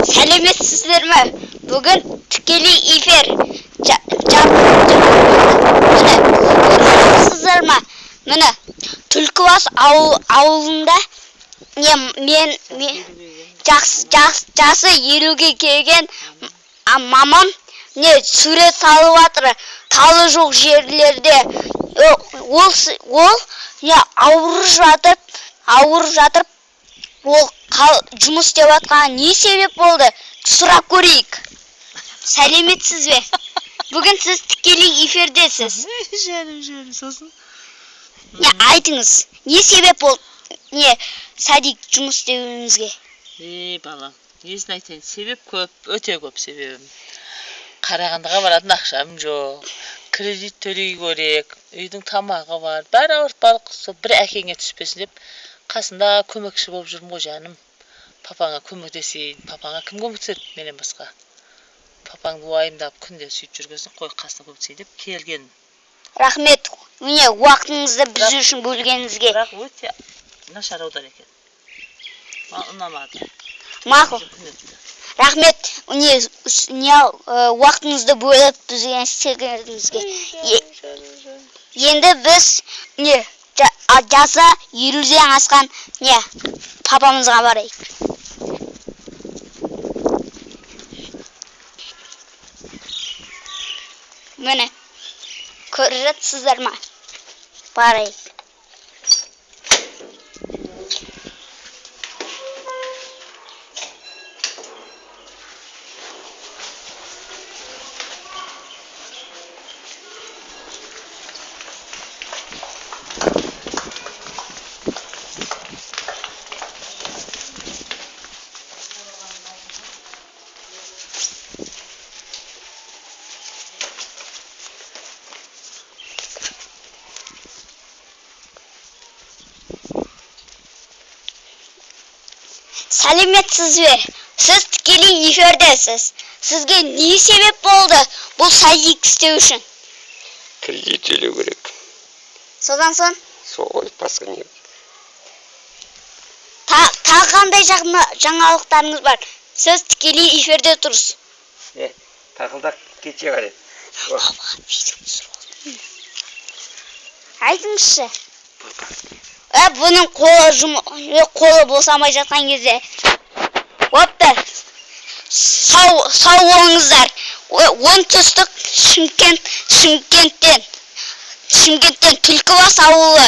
Сәлеметсіздер ме? Бүгін тікелей эфир. Сіздер ме? Міне, Түлкібас ауылында мен жасы 50-ге келген мамам сурет салып жатыр. Талы жоқ жерлерде. Ол ауырып жатыр. Ол жұмыс істеп жатқан не себеп болды? Сұрап көрейік. Сәлеметсіз бе? Бүгін сіз тікелей эфирдесіз. Жаным, сосын. Айтыңыз, не себеп болды? Сәдик жұмыс істеуімізге? Балам, несін айтайын, себеп көп, өте көп себебім. Қарағандыға баратын ақшам жоқ, кредит төлей көрек, үйдің тамағы бар, бәрі ауыртпалық, бір әкеңе түспесін деп, қасында көмекші болып жүрмін ғой жаным. Папаңа көмектесейін, папаңа кім көмектеседі менен басқа? Папаңды уайымдап күнде сөйтіп жүргесін, қой қасына көмектесейін деп келген. Рахмет, міне уақытыңызды біз үшін бөлгеніңізге. Бірақ өте нашар аудар екен. Маған ұнамады. Мақұл. Рахмет, уақытыңызды бөліп бізге істегеніңізге. Енді біз жасы 50-ден асқан папамызға барайық. Міне, көріп жатсыздар ма? Барайық. Сәлеметсіз бе? Сіз тікелей эфирдесіз. Сізге не себеп болды бұл сәдик істеу үшін? Кредит төлеу керек. Содан соң? Сол басқа не? Тағы қандай жаңалықтарыңыз бар? Сіз тікелей эфирде тұрсыз. Тақылдақ кете қарай. Айтыңызшы. Бұның қолы босамай жатқан кезде. Опта. Сау болыңыздар. Оңтүстік Шымкенттен Түлкібас ауылы.